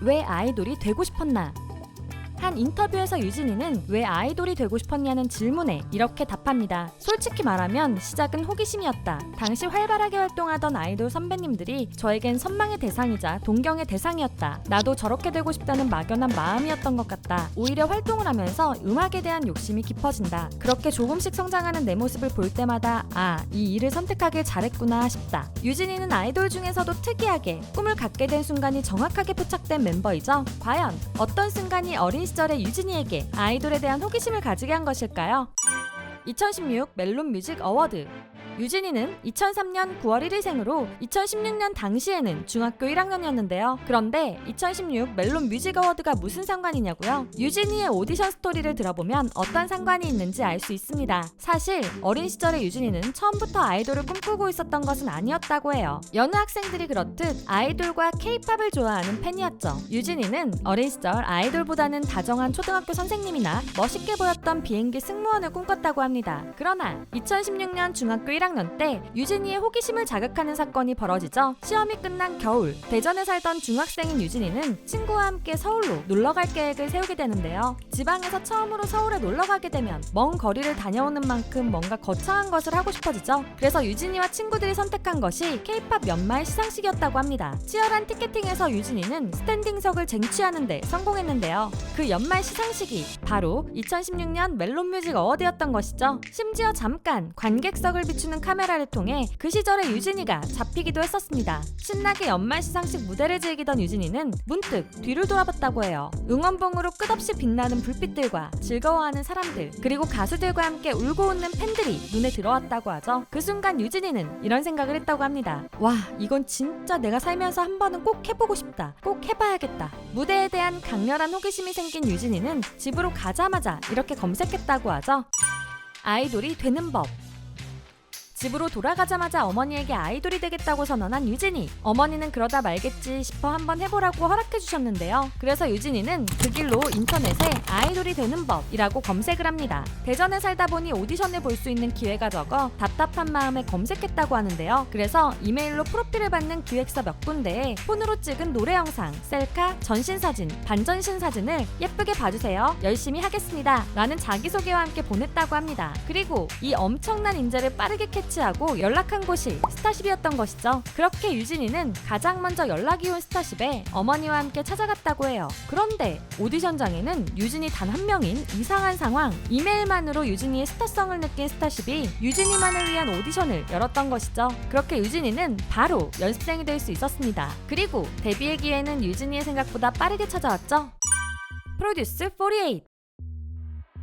왜 아이돌이 되고 싶었나? 한 인터뷰에서 유진이는 왜 아이돌이 되고 싶었냐는 질문에 이렇게 답합니다. 솔직히 말하면 시작은 호기심이었다. 당시 활발하게 활동하던 아이돌 선배님들이 저에겐 선망의 대상이자 동경의 대상이었다. 나도 저렇게 되고 싶다는 막연한 마음이었던 것 같다. 오히려 활동을 하면서 음악에 대한 욕심이 깊어진다. 그렇게 조금씩 성장하는 내 모습을 볼 때마다 이 일을 선택하길 잘했구나 싶다. 유진이는 아이돌 중에서도 특이하게 꿈을 갖게 된 순간이 정확하게 포착된 멤버이죠. 과연 어떤 순간이 어린 시절의 유진이에게 아이돌에 대한 호기심을 가지게 한 것일까요? 2016 멜론 뮤직 어워드. 유진이는 2003년 9월 1일생으로 2016년 당시에는 중학교 1학년이었는데요. 그런데 2016 멜론 뮤직 어워드가 무슨 상관이냐고요? 유진이의 오디션 스토리를 들어보면 어떤 상관이 있는지 알 수 있습니다. 사실 어린 시절의 유진이는 처음부터 아이돌을 꿈꾸고 있었던 것은 아니었다고 해요. 여느 학생들이 그렇듯 아이돌과 K-팝을 좋아하는 팬이었죠. 유진이는 어린 시절 아이돌보다는 다정한 초등학교 선생님이나 멋있게 보였던 비행기 승무원을 꿈꿨다고 합니다. 그러나 2016년 중학교 1학년 때 유진이의 호기심을 자극하는 사건이 벌어지죠. 시험이 끝난 겨울, 대전에 살던 중학생인 유진이는 친구와 함께 서울로 놀러갈 계획을 세우게 되는데요. 지방에서 처음으로 서울에 놀러가게 되면 먼 거리를 다녀오는 만큼 뭔가 거창한 것을 하고 싶어지죠. 그래서 유진이와 친구들이 선택한 것이 K-팝 연말 시상식이었다고 합니다. 치열한 티켓팅에서 유진이는 스탠딩석을 쟁취하는 데 성공했는데요. 그 연말 시상식이 바로 2016년 멜론 뮤직 어워드였던 것이죠. 심지어 잠깐 관객석을 비추는 카메라를 통해 그 시절의 유진이가 잡히기도 했었습니다. 신나게 연말 시상식 무대를 즐기던 유진이는 문득 뒤를 돌아봤다고 해요. 응원봉으로 끝없이 빛나는 불빛들과 즐거워하는 사람들, 그리고 가수들과 함께 울고 웃는 팬들이 눈에 들어왔다고 하죠. 그 순간 유진이는 이런 생각을 했다고 합니다. 와, 이건 진짜 내가 살면서 한 번은 꼭 해보고 싶다. 꼭 해봐야겠다. 무대에 대한 강렬한 호기심이 생긴 유진이는 집으로 가자마자 이렇게 검색했다고 하죠. 아이돌이 되는 법. 집으로 돌아가자마자 어머니에게 아이돌이 되겠다고 선언한 유진이. 어머니는 그러다 말겠지 싶어 한번 해보라고 허락해주셨는데요. 그래서 유진이는 그 길로 인터넷에 아이돌이 되는 법이라고 검색을 합니다. 대전에 살다 보니 오디션을 볼 수 있는 기회가 적어 답답한 마음에 검색했다고 하는데요. 그래서 이메일로 프로필을 받는 기획사 몇 군데에 폰으로 찍은 노래 영상, 셀카, 전신사진, 반전신사진을 예쁘게 봐주세요. 열심히 하겠습니다. 라는 자기소개와 함께 보냈다고 합니다. 그리고 이 엄청난 인재를 빠르게 하고 연락한 곳이 스타쉽이었던 것이죠. 그렇게 유진이는 가장 먼저 연락이 온 스타쉽에 어머니와 함께 찾아갔다고 해요. 그런데 오디션장에는 유진이 단 한 명인 이상한 상황. 이메일만으로 유진이의 스타성을 느낀 스타쉽이 유진이만을 위한 오디션을 열었던 것이죠. 그렇게 유진이는 바로 연습생이 될 수 있었습니다. 그리고 데뷔의 기회는 유진이의 생각보다 빠르게 찾아왔죠. 프로듀스 48.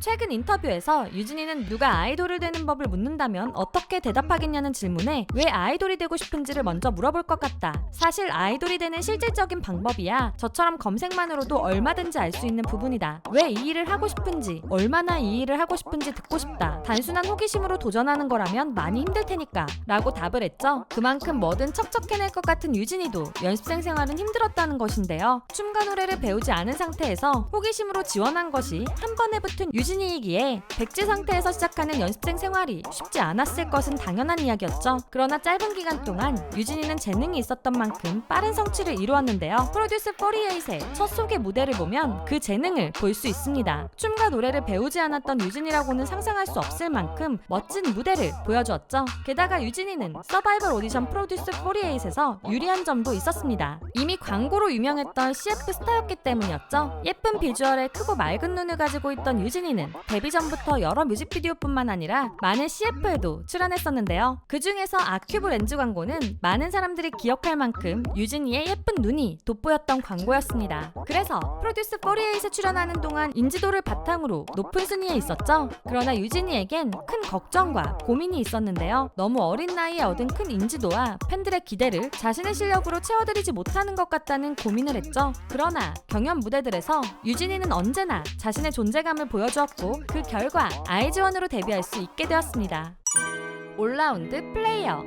최근 인터뷰에서 유진이는 누가 아이돌을 되는 법을 묻는다면 어떻게 대답하겠냐는 질문에 왜 아이돌이 되고 싶은지를 먼저 물어볼 것 같다. 사실 아이돌이 되는 실질적인 방법이야 저처럼 검색만으로도 얼마든지 알 수 있는 부분이다. 왜 이 일을 하고 싶은지, 얼마나 이 일을 하고 싶은지 듣고 싶다. 단순한 호기심으로 도전하는 거라면 많이 힘들 테니까 라고 답을 했죠. 그만큼 뭐든 척척해낼 것 같은 유진이도 연습생 생활은 힘들었다는 것인데요. 춤과 노래를 배우지 않은 상태에서 호기심으로 지원한 것이 한 번에 붙은 유진이이기에 백지 상태에서 시작하는 연습생 생활이 쉽지 않았을 것은 당연한 이야기였죠. 그러나 짧은 기간 동안 유진이는 재능이 있었던 만큼 빠른 성취를 이루었는데요. 프로듀스 48의 첫 소개 무대를 보면 그 재능을 볼 수 있습니다. 춤과 노래를 배우지 않았던 유진이라고는 상상할 수 없을 만큼 멋진 무대를 보여주었죠. 게다가 유진이는 서바이벌 오디션 프로듀스 48에서 유리한 점도 있었습니다. 이미 광고로 유명했던 CF 스타였기 때문이었죠. 예쁜 비주얼에 크고 맑은 눈을 가지고 있던 유진이는 데뷔 전부터 여러 뮤직비디오뿐만 아니라 많은 CF에도 출연했었는데요. 그 중에서 아큐브 렌즈 광고는 많은 사람들이 기억할 만큼 유진이의 예쁜 눈이 돋보였던 광고였습니다. 그래서 프로듀스 48에 출연하는 동안 인지도를 바탕으로 높은 순위에 있었죠. 그러나 유진이에겐 큰 걱정과 고민이 있었는데요. 너무 어린 나이에 얻은 큰 인지도와 팬들의 기대를 자신의 실력으로 채워드리지 못하는 것 같다는 고민을 했죠. 그러나 경연 무대들에서 유진이는 언제나 자신의 존재감을 보여주었고 그 결과 아이즈원으로 데뷔할 수 있게 되었습니다. 올라운드 플레이어.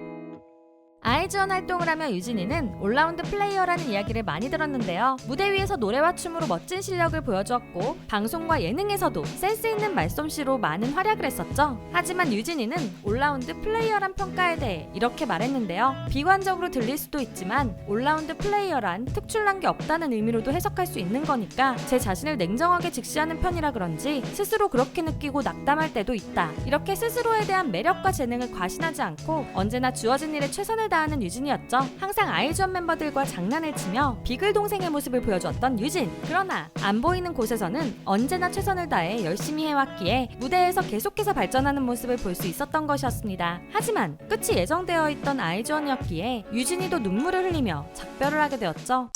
아이즈원 활동을 하며 유진이는 올라운드 플레이어라는 이야기를 많이 들었는데요. 무대 위에서 노래와 춤으로 멋진 실력을 보여주었고 방송과 예능에서도 센스 있는 말솜씨로 많은 활약을 했었죠. 하지만 유진이는 올라운드 플레이어란 평가에 대해 이렇게 말했는데요. 비관적으로 들릴 수도 있지만 올라운드 플레이어란 특출난 게 없다는 의미로도 해석할 수 있는 거니까 제 자신을 냉정하게 직시하는 편이라 그런지 스스로 그렇게 느끼고 낙담할 때도 있다. 이렇게 스스로에 대한 매력과 재능을 과신하지 않고 언제나 주어진 일에 최선을 다하는 유진이었죠. 항상 아이즈원 멤버들과 장난을 치며 비글 동생의 모습을 보여주었던 유진. 그러나 안 보이는 곳에서는 언제나 최선을 다해 열심히 해왔기에 무대에서 계속해서 발전하는 모습을 볼 수 있었던 것이었습니다. 하지만 끝이 예정되어 있던 아이즈원이었기에 유진이도 눈물을 흘리며 작별을 하게 되었죠.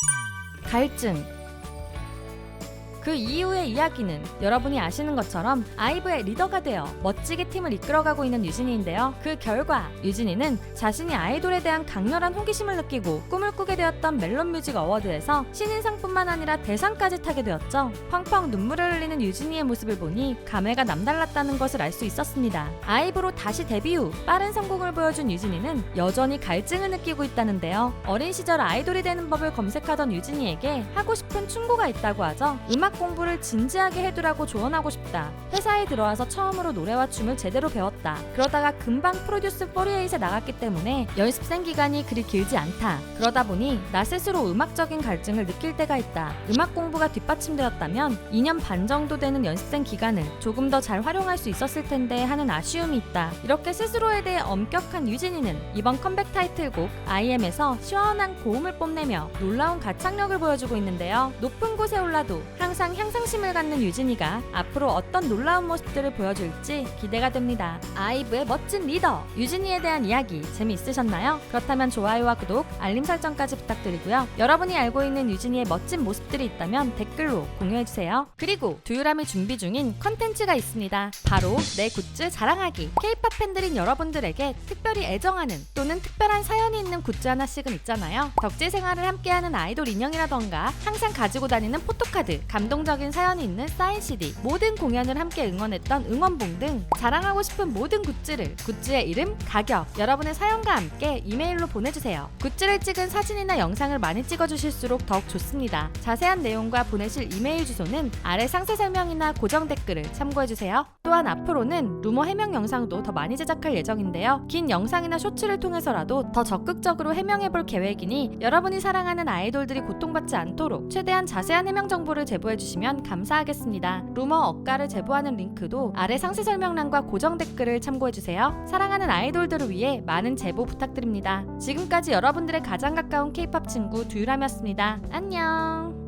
갈증. 그 이후의 이야기는 여러분이 아시는 것처럼 아이브의 리더가 되어 멋지게 팀을 이끌어가고 있는 유진이인데요. 그 결과 유진이는 자신이 아이돌에 대한 강렬한 호기심을 느끼고 꿈을 꾸게 되었던 멜론뮤직 어워드에서 신인상뿐만 아니라 대상까지 타게 되었죠. 펑펑 눈물을 흘리는 유진이의 모습을 보니 감회가 남달랐다는 것을 알 수 있었습니다. 아이브로 다시 데뷔 후 빠른 성공을 보여준 유진이는 여전히 갈증을 느끼고 있다는데요. 어린 시절 아이돌이 되는 법을 검색하던 유진이에게 하고 싶은 충고가 있다고 하죠. 음악 공부를 진지하게 해두라고 조언하고 싶다. 회사에 들어와서 처음으로 노래와 춤을 제대로 배웠다. 그러다가 금방 프로듀스 48에 나갔기 때문에 연습생 기간이 그리 길지 않다. 그러다 보니 나 스스로 음악적인 갈증을 느낄 때가 있다. 음악 공부가 뒷받침되었다면 2년 반 정도 되는 연습생 기간을 조금 더 잘 활용할 수 있었을 텐데 하는 아쉬움이 있다. 이렇게 스스로에 대해 엄격한 유진이는 이번 컴백 타이틀곡 IM에서 시원한 고음을 뽐내며 놀라운 가창력을 보여주고 있는데요. 높은 곳에 올라도 항상 향상심을 갖는 유진이가 앞으로 어떤 놀라운 모습들을 보여줄지 기대가 됩니다. 아이브의 멋진 리더 유진이에 대한 이야기 재미있으셨나요? 그렇다면 좋아요와 구독, 알림 설정까지 부탁드리고요. 여러분이 알고 있는 유진이의 멋진 모습들이 있다면 댓글로 공유해주세요. 그리고 두유람이 준비 중인 컨텐츠가 있습니다. 바로 내 굿즈 자랑하기. K-POP 팬들인 여러분들에게 특별히 애정하는 또는 특별한 사연이 있는 굿즈 하나씩은 있잖아요. 덕질 생활을 함께하는 아이돌 인형이라던가 항상 가지고 다니는 포토카드, 감동적인 사연이 있는 사인 CD, 모든 공연을 함께 응원했던 응원봉 등 자랑하고 싶은 모든 굿즈를 굿즈의 이름, 가격, 여러분의 사연과 함께 이메일로 보내주세요. 굿즈를 찍은 사진이나 영상을 많이 찍어주실수록 더욱 좋습니다. 자세한 내용과 보내실 이메일 주소는 아래 상세 설명이나 고정 댓글을 참고해주세요. 또한 앞으로는 루머 해명 영상도 더 많이 제작할 예정인데요. 긴 영상이나 쇼츠를 통해서라도 더 적극적으로 해명해볼 계획이니 여러분이 사랑하는 아이돌들이 고통받지 않도록 최대한 자세한 해명 정보를 제보해주시면 감사하겠습니다. 루머 억가를 제보하는 링크도 아래 상세 설명란과 고정 댓글을 참고해주세요. 사랑하는 아이돌들을 위해 많은 제보 부탁드립니다. 지금까지 여러분들의 가장 가까운 K-POP 친구 두유람이었습니다. 안녕.